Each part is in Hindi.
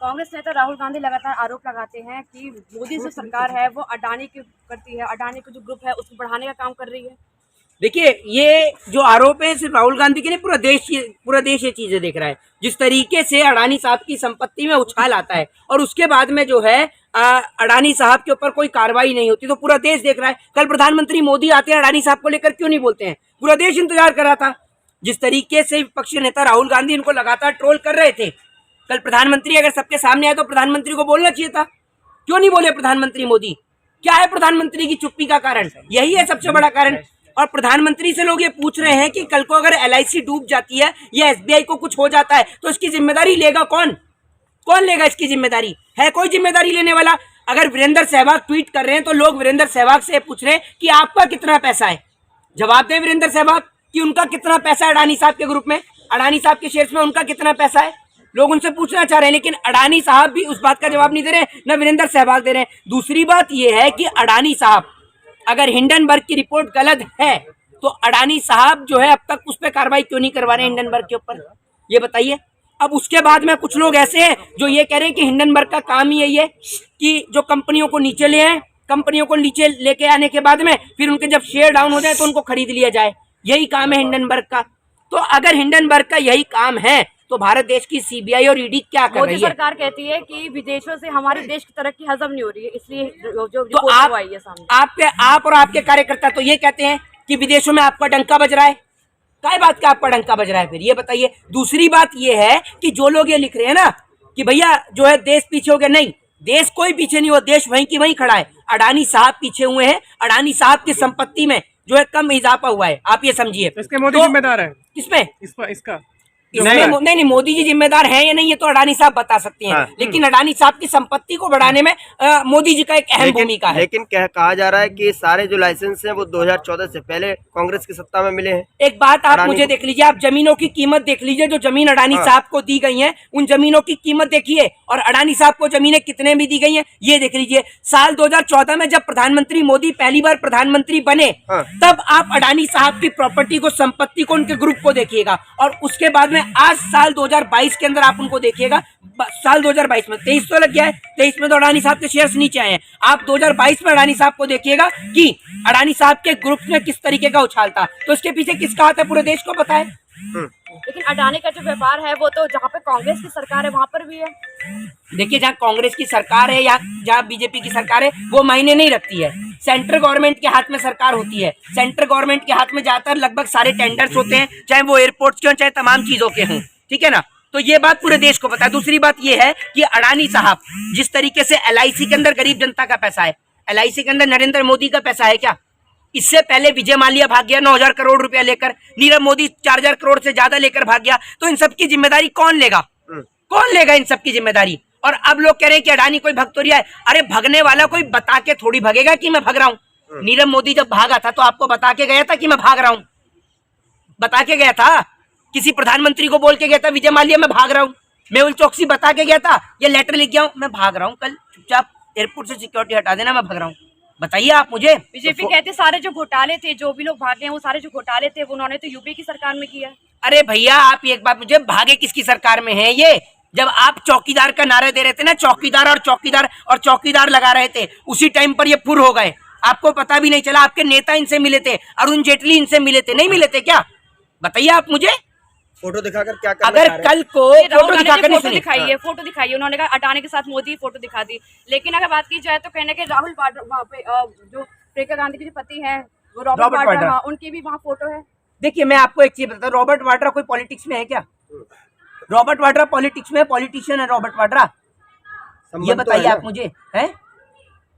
कांग्रेस नेता राहुल गांधी लगातार आरोप लगाते हैं कि मोदी जो सरकार है वो अडानी की करती है, अडानी का जो ग्रुप है उसको बढ़ाने का काम कर रही है। देखिए, ये जो आरोप है सिर्फ राहुल गांधी के नहीं, पूरा देश ये चीजें देख रहा है। जिस तरीके से अडानी साहब की संपत्ति में उछाल आता है और उसके बाद में जो है अडानी साहब के ऊपर कोई कार्रवाई नहीं होती, तो पूरा देश देख रहा है। कल प्रधानमंत्री मोदी आते हैं, अडानी साहब को लेकर क्यों नहीं बोलते हैं? पूरा देश इंतजार कर रहा था। जिस तरीके से विपक्षी नेता राहुल गांधी इनको लगातार ट्रोल कर रहे थे, कल प्रधानमंत्री अगर सबके सामने आए तो प्रधानमंत्री को बोलना चाहिए था। क्यों नहीं बोले प्रधानमंत्री मोदी? क्या है प्रधानमंत्री की चुप्पी का कारण? यही है सबसे बड़ा कारण। और प्रधानमंत्री से लोग ये पूछ रहे हैं कि कल को अगर LIC डूब जाती है या SBI को कुछ हो जाता है तो इसकी जिम्मेदारी लेगा कौन? कौन लेगा इसकी जिम्मेदारी? है कोई जिम्मेदारी लेने वाला? अगर वीरेंद्र सहवाग ट्वीट कर रहे हैं तो लोग वीरेंद्र सहवाग से पूछ रहे हैं कि आपका कितना पैसा है। जवाब दे वीरेंद्र सहवाग कि उनका कितना पैसा है अडानी साहब के ग्रुप में, अडानी साहब के शेयर्स में उनका कितना पैसा है। लोग उनसे पूछना चाह रहे हैं, लेकिन अडानी साहब भी उस बात का जवाब नहीं दे रहे हैं, न वीरेंद्र सहवाग दे रहे हैं। दूसरी बात यह है कि अडानी साहब, अगर हिंडनबर्ग की रिपोर्ट गलत है तो अडानी साहब जो है अब तक उस पर कार्रवाई क्यों नहीं करवा रहे हैं हिंडनबर्ग के ऊपर? ये बताइए। अब उसके बाद में कुछ लोग ऐसे हैं जो ये कह रहे हैं कि हिंडनबर्ग का काम ही यही है कि जो कंपनियों को नीचे ले आए, कंपनियों को नीचे लेके आने के बाद में फिर उनके जब शेयर डाउन हो जाए तो उनको खरीद लिया जाए। यही काम है हिंडनबर्ग का। तो अगर हिंडनबर्ग का यही काम है तो भारत देश की CBI और ED क्या कर रही है? मोदी सरकार कहती है कि विदेशों से हमारे देश की तरक्की हजम नहीं हो रही है, इसलिए जो तो आप और आपके कार्यकर्ता तो ये कहते हैं कि विदेशों में आपका डंका बज रहा है। क्या बात का आपका डंका बज रहा है? फिर ये बताइए। दूसरी बात ये है कि जो लोग ये लिख रहे हैं ना कि भैया जो है देश पीछे हो गया, नहीं, देश कोई पीछे नहीं हुआ, देश वहीं की वहीं खड़ा है। अडानी साहब पीछे हुए हैं। अडानी साहब की संपत्ति में जो है कम इजाफा हुआ है, आप ये समझिए। इसके मोदी जिम्मेदार है। किसमें? इसका नहीं, मोदी जी जिम्मेदार हैं या नहीं ये तो अडानी साहब बता सकते हैं। लेकिन अडानी साहब की संपत्ति को बढ़ाने में मोदी जी का एक अहम भूमिका है। लेकिन कहा जा रहा है कि सारे जो लाइसेंस हैं वो 2014 से पहले कांग्रेस की सत्ता में मिले हैं। एक बात आप मुझे देख लीजिए, आप जमीनों की कीमत देख लीजिए, जो जमीन अडानी साहब को दी गई है उन जमीनों की कीमत देखिए, और अडानी साहब को जमीनें कितने में दी गई हैं ये देख लीजिए। साल 2014 में जब प्रधानमंत्री मोदी पहली बार प्रधानमंत्री बने तब आप अडानी साहब की प्रॉपर्टी को, संपत्ति को, उनके ग्रुप को देखिएगा। और उसके बाद में आज साल 2022 के अंदर आप उनको देखिएगा। साल 2022 में 23 तो लग गया है, 23 में तो अडानी साहब के शेयर्स नीचे आए हैं। आप 2022 में अडानी साहब को देखिएगा कि अडानी साहब के ग्रुप में किस तरीके का उछाल था। तो इसके पीछे किसका हाथ है पूरे देश को पता है। लेकिन अडानी का जो व्यापार है वो तो जहाँ पे कांग्रेस की सरकार है वहाँ पर भी है। देखिए, जहाँ कांग्रेस की सरकार है या जहाँ BJP की सरकार है वो मायने नहीं रखती है। सेंट्रल गवर्नमेंट के हाथ में सरकार होती है। सेंट्रल गवर्नमेंट के हाथ में ज्यादातर लगभग सारे टेंडर्स होते हैं, चाहे वो एयरपोर्ट्स के हों चाहे तमाम चीजों के हों, ठीक है ना। तो ये बात पूरे देश को पता है। दूसरी बात ये है कि अडानी साहब जिस तरीके से LIC के अंदर गरीब जनता का पैसा है, LIC के अंदर नरेंद्र मोदी का पैसा है क्या? इससे पहले विजय माल्या भाग गया 9,000 करोड़ रुपया लेकर, नीरव मोदी 4,000 करोड़ से ज्यादा लेकर भाग गया। तो इन सबकी जिम्मेदारी कौन लेगा? कौन लेगा इन सबकी जिम्मेदारी? और अब लोग कह रहे हैं कि अडानी कोई भगतोरिया है। अरे भगने वाला कोई बता के थोड़ी भगेगा कि मैं भग रहा हूँ। नीरव मोदी जब भागा था तो आपको बता के गया था कि मैं भाग रहा हूँ? बता के गया था? किसी प्रधानमंत्री को बोल के गया था विजय माल्या मैं भाग रहा हूँ? मेहुल चोकसी बता के गया था ये लेटर लिख गया हूँ मैं भाग रहा हूँ, कल चुपचाप एयरपोर्ट से सिक्योरिटी हटा देना, मैं भाग रहा हूँ? बताइए आप मुझे। बीजेपी कहते सारे जो घोटाले थे, जो भी लोग भागे हैं वो सारे जो घोटाले थे वो उन्होंने तो यूपी की सरकार में किया। अरे भैया आप एक बात मुझे, भागे किसकी सरकार में है ये? जब आप चौकीदार का नारा दे रहे थे ना, चौकीदार और चौकीदार और चौकीदार लगा रहे थे, उसी टाइम पर ये फुर हो गए। आपको पता भी नहीं चला। आपके नेता इनसे मिले थे, अरुण जेटली इनसे मिले थे, नहीं मिले थे क्या? बताइए आप मुझे। फोटो दिखाकर क्या करना अगर कल को फोटो दिखाकर फोटो दिखाई उन्होंने कहा अडानी के साथ मोदी फोटो दिखा दी। लेकिन अगर बात की जाए तो कहने के राहुल वाड्रा वहाँ पे जो प्रियंका गांधी के जो पति हैं वो रॉबर्ट वाड्रा, उनकी भी वहाँ फोटो है। देखिए, मैं आपको एक चीज बताता हूँ, रॉबर्ट वाड्रा कोई पॉलिटिक्स में है क्या? रॉबर्ट वाड्रा पॉलिटिक्स में, पॉलिटिशियन है रॉबर्ट वाड्रा? ये बताइए आप मुझे। है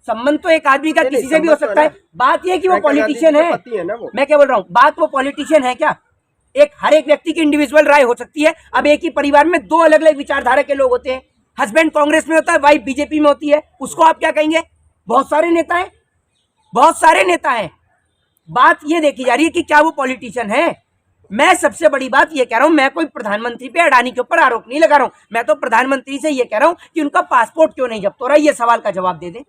संबंध तो एक आदमी का किसी से भी हो सकता है। बात यह है कि वो पॉलिटिशियन है। मैं क्या बोल रहा हूँ, बात वो पॉलिटिशियन है क्या? हर एक व्यक्ति की इंडिविजुअल राय हो सकती है। अब एक ही परिवार में दो अलग अलग विचारधारा के लोग होते हैं। हस्बैंड कांग्रेस में होता है, वाइफ BJP में होती है, उसको आप क्या कहेंगे? बहुत सारे नेता हैं, बहुत सारे नेता हैं। बात ये देखी जा रही है कि क्या वो पॉलिटिशियन है। मैं सबसे बड़ी बात ये कह रहा हूं, मैं कोई प्रधानमंत्री पे अडानी के ऊपर आरोप नहीं लगा रहा हूं। मैं तो प्रधानमंत्री से ये कह रहा हूं कि उनका पासपोर्ट क्यों नहीं जब्त हो रहा है, ये सवाल का जवाब दे दे।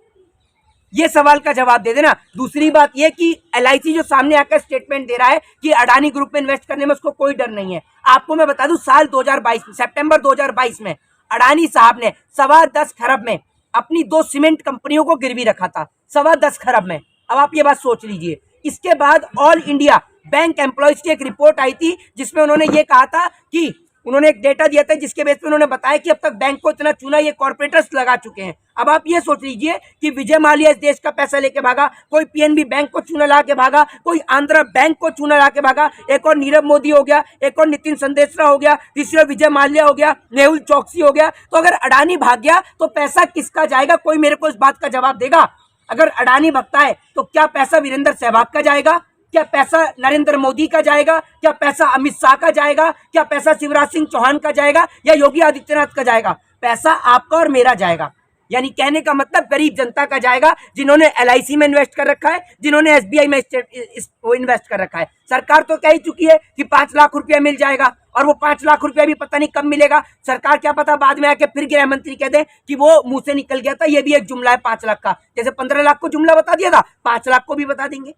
ये सवाल का जवाब दे देना। दूसरी बात ये कि LIC जो सामने आकर स्टेटमेंट दे रहा है कि अडानी ग्रुप में इन्वेस्ट करने में उसको कोई डर नहीं है। आपको मैं बता दूं, साल 2022 सितंबर 2022 में अडानी साहब ने 10.25 खरब में अपनी 2 सीमेंट कंपनियों को गिरवी रखा था, 10.25 खरब में। अब आप ये बात सोच लीजिए। इसके बाद ऑल इंडिया बैंक एम्प्लॉयज की एक रिपोर्ट आई थी जिसमें उन्होंने ये कहा था कि उन्होंने एक डेटा दिया था जिसके बेस पे उन्होंने बताया कि अब तक बैंक को इतना चूना ये कॉर्पोरेटर्स लगा चुके हैं। अब आप ये सोच लीजिए कि विजय माल्या इस देश का पैसा लेके भागा, कोई पीएनबी बैंक को चूना ला के भागा, कोई आंध्रा बैंक को चूना ला के भागा, एक और नीरव मोदी हो गया, एक और नितिन संदेशरा हो गया, तीसरा विजय माल्या हो गया, मेहुल चौकसी हो गया। तो अगर अडानी भाग गया तो पैसा किसका जाएगा? कोई मेरे को इस बात का जवाब देगा? अगर अडानी भगता है तो क्या पैसा वीरेंद्र सहवाग का जाएगा? क्या पैसा नरेंद्र मोदी का जाएगा? क्या पैसा अमित शाह का जाएगा? क्या पैसा शिवराज सिंह चौहान का जाएगा या योगी आदित्यनाथ का जाएगा? पैसा आपका और मेरा जाएगा। यानी कहने का मतलब गरीब जनता का जाएगा, जिन्होंने LIC में इन्वेस्ट कर रखा है, जिन्होंने SBI में इन्वेस्ट कर रखा है। सरकार तो कह ही चुकी है कि 5 लाख रुपया मिल जाएगा, और वो 5 लाख रुपया भी पता नहीं कब मिलेगा। सरकार क्या पता बाद में आके फिर गृह मंत्री कह दे कि वो मुंह से निकल गया था, ये भी एक जुमला है 5 लाख का। जैसे 15 लाख को जुमला बता दिया था, 5 लाख को भी बता देंगे।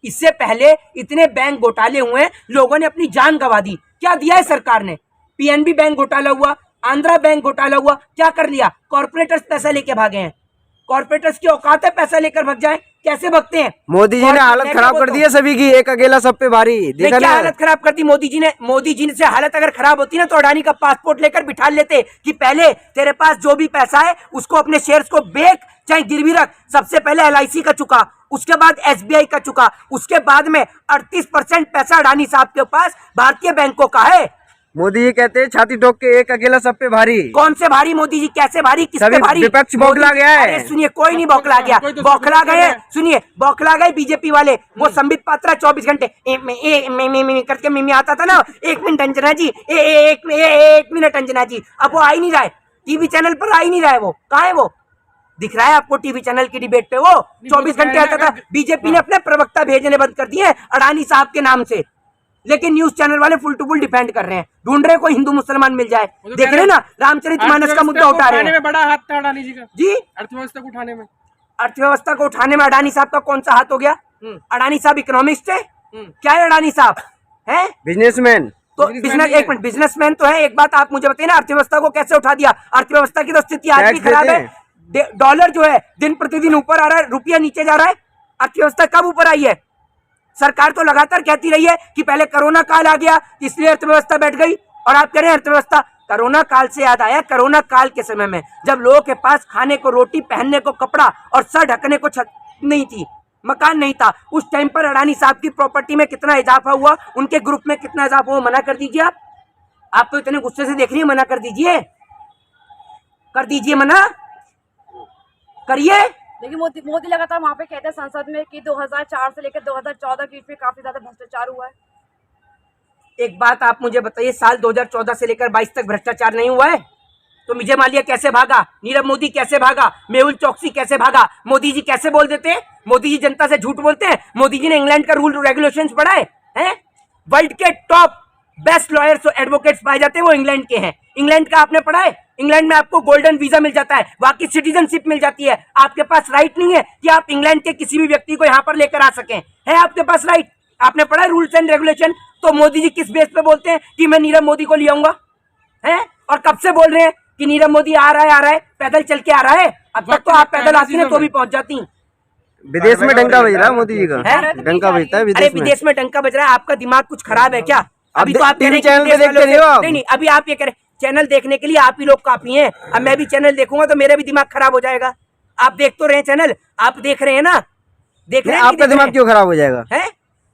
इससे पहले इतने बैंक घोटाले हुए, लोगों ने अपनी जान गंवा दी। क्या दिया है सरकार ने? PNB बैंक घोटाला हुआ, आंध्रा बैंक घोटाला हुआ, क्या कर लिया? कॉर्पोरेटर्स पैसा लेके भागे हैं। कॉर्पोरेटर्स की औकात है पैसा लेकर भाग जाए? कैसे भगते हैं? मोदी जी ने हालत खराब कर दी है सभी की, एक अकेला सब पे भारी। देखा क्या हालत खराब कर दी मोदी जी ने? मोदी जी से हालत अगर खराब होती ना तो अडानी का पासपोर्ट लेकर बिठा लेते कि पहले तेरे पास जो भी पैसा है उसको, अपने शेयर्स को बेच चाहे गिरवी रख। सबसे पहले LIC का चुका, उसके बाद SBI का चुका, उसके बाद में 38% पैसा अडानी साहब के पास भारतीय बैंकों का है। मोदी जी कहते हैं छाती ठोक के एक अकेला सब पे भारी। कौन से भारी? मोदी जी कैसे भारी? किससे भारी? विपक्ष बौखला गया है। अरे सुनिए, कोई नहीं बौखला गया, बौखला गए। सुनिए, बौखला गए बीजेपी वाले। वो संबित पात्रा 24 घंटे करके मिमी आता था ना, 1 मिनट अंजना जी, 1 मिनट अंजना जी। अब वो आ ही नहीं रहा है, टीवी चैनल पर आ ही नहीं रहा है। वो कहाँ है? वो दिख रहा है आपको टीवी चैनल की डिबेट पे? वो 24 घंटे आता था। बीजेपी ने अपने प्रवक्ता भेजने बंद कर दिए अडानी साहब के नाम से, लेकिन न्यूज चैनल वाले फुल टू फुल डिफेंड कर रहे हैं, ढूंढ रहे कोई हिंदू मुसलमान मिल जाए। देख रहे ना, रामचरितमानस का मुद्दा उठा रहे हैं। बड़ा हाथ था अडानी जी का, जी, अर्थव्यवस्था को उठाने में। अर्थव्यवस्था को उठाने में अडानी साहब का कौन सा हाथ हो गया? अडानी साहब इकोनॉमिस्ट है? क्या है अडानी साहब? है बिजनेसमैन। तो बिजनेस, एक मिनट, बिजनेसमैन तो है। एक बात आप मुझे बताइए ना, अर्थव्यवस्था को कैसे उठा दिया? अर्थव्यवस्था की तो स्थिति आज भी खराब है। डॉलर जो है दिन प्रतिदिन ऊपर आ रहा है, रुपया नीचे जा रहा है। अर्थव्यवस्था कब ऊपर आई है? सरकार तो लगातार कहती रही है कि पहले कोरोना काल आ गया इसलिए अर्थव्यवस्था बैठ गई, और आप कह रहे हैं अर्थव्यवस्था। कोरोना काल से याद आया, कोरोना काल के समय में जब लोगों के पास खाने को रोटी, पहनने को कपड़ा और सर ढकने को छत नहीं थी, मकान नहीं था, उस टाइम पर अडानी साहब की प्रॉपर्टी में कितना इजाफा हुआ, उनके ग्रुप में कितना इजाफा हुआ, मना कर दीजिए। आप तो इतने गुस्से से देख रही है, मना कर दीजिए, कर दीजिए, मना करिए। देखिए मोदी लगातार वहाँ पे कहते हैं संसद में कि 2004 से लेकर 2014 की में काफी ज्यादा भ्रष्टाचार हुआ है। एक बात आप मुझे बताइए, साल 2014 से लेकर 22 तक भ्रष्टाचार नहीं हुआ है? तो विजय माल्या कैसे भागा? नीरव मोदी कैसे भागा? मेहुल चौकसी कैसे भागा? मोदी जी कैसे बोल देते हैं? मोदी जी जनता से झूठ बोलते हैं। मोदी जी ने इंग्लैंड का रूल रेगुलेशंस पढ़ा है? वर्ल्ड के टॉप बेस्ट लॉयर्स और एडवोकेट्स पाए जाते हैं, वो इंग्लैंड के हैं। इंग्लैंड का आपने पढ़ा है? इंग्लैंड में आपको गोल्डन वीजा मिल जाता है, वहां की सिटीजनशिप मिल जाती है। आपके पास राइट नहीं है कि आप इंग्लैंड के किसी भी व्यक्ति को यहाँ पर लेकर आ सकें? है आपके पास राइट? आपने पढ़ा है रूल्स एंड रेगुलेशन? तो मोदी जी किस बेस पे बोलते हैं कि मैं नीरव मोदी को ले आऊंगा? है, और कब से बोल रहे हैं कि नीरव मोदी आ रहा है, पैदल चल के आ रहा है? अब तक तो आप पैदल आती ना तो भी पहुंच जाती। विदेश में डंका बज रहा है मोदी जी का, डंका बजता है विदेश में डंका बज रहा है। आपका दिमाग कुछ खराब है क्या? अभी तो आप टीवी चैनल पे देखते नहीं हो आप? नहीं, अभी आप ये कह रहे चैनल देखने के लिए आप ही लोग काफी हैं। अब मैं भी चैनल देखूंगा तो मेरा भी दिमाग खराब हो जाएगा। आप देख तो रहे चैनल, आप देख रहे हैं ना? देख रहे हैं? आपका दिमाग क्यों खराब हो जाएगा? है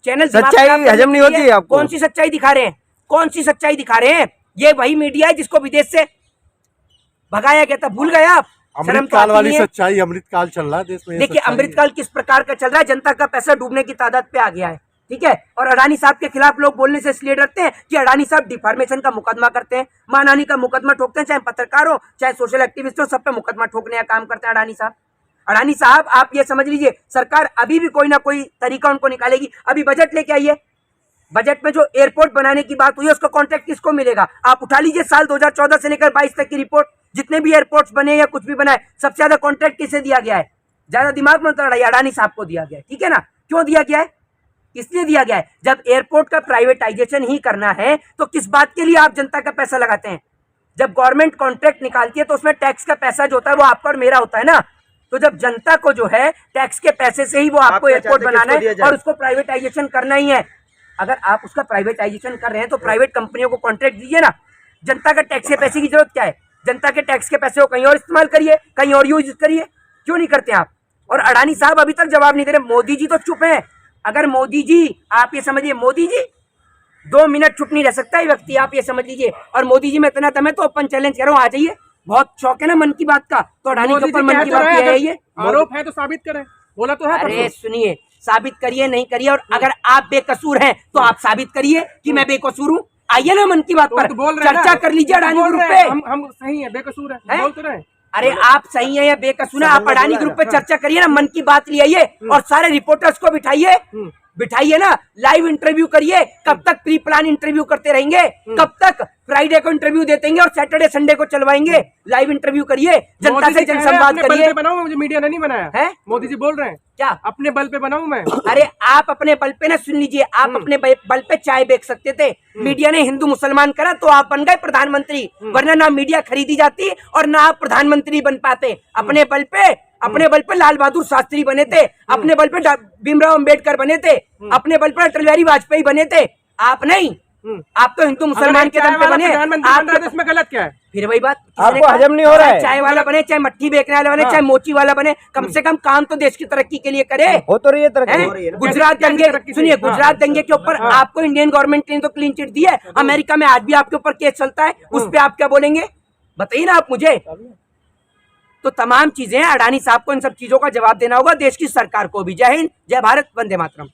चैनल, सच्चाई हजम नहीं होती है आपको? कौन सी सच्चाई दिखा रहे हैं? कौन सी सच्चाई दिखा रहे हैं? ये वही मीडिया है जिसको विदेश से भगाया गया था, भूल गए आप? अमृतकाल वाली सच्चाई, अमृतकाल चल रहा है देश में। देखिए अमृतकाल किस प्रकार का चल रहा है, जनता का पैसा डूबने की तादाद पे आ गया है, ठीक है। और अडानी साहब के खिलाफ लोग बोलने से इसलिए डरते हैं कि अडानी साहब डिफॉर्मेशन का मुकदमा करते हैं, मानहानि का मुकदमा ठोकते हैं, चाहे पत्रकार हो चाहे सोशल एक्टिविस्ट हो, सब पे मुकदमा ठोकने का काम करते हैं अडानी साहब। अडानी साहब आप ये समझ लीजिए, सरकार अभी भी कोई ना कोई तरीका उनको निकालेगी। अभी बजट लेके आइए, बजट में जो एयरपोर्ट बनाने की बात हुई है उसका कॉन्ट्रैक्ट किसको मिलेगा? आप उठा लीजिए साल 2014 से लेकर 22 तक की रिपोर्ट, जितने भी एयरपोर्ट्स बने या कुछ भी बना है, सबसे ज्यादा कॉन्ट्रैक्ट किसे दिया गया है? ज्यादा दिमाग मत लड़ाइए, अडानी साहब को दिया गया है, ठीक है ना। क्यों दिया गया है? इसलिए दिया गया है, जब एयरपोर्ट का प्राइवेटाइजेशन ही करना है तो किस बात के लिए आप जनता का पैसा लगाते हैं? जब गवर्नमेंट कॉन्ट्रैक्ट निकालती है तो उसमें टैक्स का पैसा जो होता है वो आपका और मेरा होता है ना। तो जब जनता को जो है टैक्स के पैसे से ही वो आपको एयरपोर्ट बनाना है और उसको प्राइवेटाइजेशन करना ही है। अगर आप उसका प्राइवेटाइजेशन कर रहे हैं तो प्राइवेट कंपनियों को कॉन्ट्रैक्ट दीजिए ना। जनता का टैक्स के पैसे की जरूरत क्या है? जनता के टैक्स के पैसे को कहीं और इस्तेमाल करिए, कहीं और यूज करिए, क्यों नहीं करते आप? और अडानी साहब अभी तक जवाब नहीं दे रहे। मोदी जी तो चुप हैं। अगर मोदी जी, आप ये समझिए, मोदी जी 2 मिनट चुप नहीं रह सकता ये व्यक्ति, आप ये समझ लीजिए। और मोदी जी में इतना दम है तो अपन चैलेंज कर रहा हूँ, आ जाइए। बहुत शौक है ना मन की बात का, तो अडानी के ऊपर मन की बात है ये आरोप है तो साबित करें, बोला तो है। अरे सुनिए, साबित करिए, नहीं करिए, और अगर आप बेकसूर हैं तो आप साबित करिए कि मैं बेकसूर हूँ। आइए ना मन की बात पर बोल रहे चर्चा कर लीजिए अडानी ग्रुप पे। हम सही है, बेकसूर है, बोल तो रहे। अरे आप सही है या बेकसूर है, आप अडानी ग्रुप पे चर्चा करिए ना, मन की बात ले आइए और सारे रिपोर्टर्स को बिठाइए ना, लाइव इंटरव्यू करिए। कब तक प्री प्लान इंटरव्यू करते रहेंगे? कब तक फ्राइडे को इंटरव्यू देतेंगे और सैटरडे संडे को चलवाएंगे? लाइव इंटरव्यू करिए, जनता से जनसंवाद करिए। बनाऊं, मुझे मीडिया ने नहीं बनाया है। मोदी जी बोल रहे हैं क्या अपने बल पे बनाऊं मैं? अरे आप अपने बल पे ना, सुन लीजिए, आप अपने बल पे चाय बेच सकते थे। मीडिया ने हिंदू मुसलमान करा तो आप बन गए प्रधानमंत्री, वरना ना मीडिया खरीदी जाती और ना आप प्रधानमंत्री बन पाते। अपने बल पे लाल बहादुर शास्त्री बने थे, अपने बल पे भीमराव अंबेडकर बने थे, अपने बल पर अटल बिहारी वाजपेयी बने थे। आप नहीं, आप तो हिंदू मुसलमान के दम पे बने। आप इसमें गलत क्या है? फिर वही बात, आपको हजम नहीं हो रहा है। चाय वाला बने, चाहे मट्ठी बेचने वाला बने, चाहे मोची वाला बने, कम से कम काम तो देश की तरक्की के लिए करे। हो तो रही है तरक्की। गुजरात दंगे, सुनिए, गुजरात दंगे के ऊपर आपको इंडियन गवर्नमेंट ने तो क्लीन चिट दी है। अमेरिका में आज भी आपके ऊपर केस चलता है, उस पर आप क्या बोलेंगे? बताइए ना आप मुझे। तो तमाम चीजें अडानी साहब को इन सब चीजों का जवाब देना होगा, देश की सरकार को भी। जय हिंद, जय भारत, वंदे मातरम।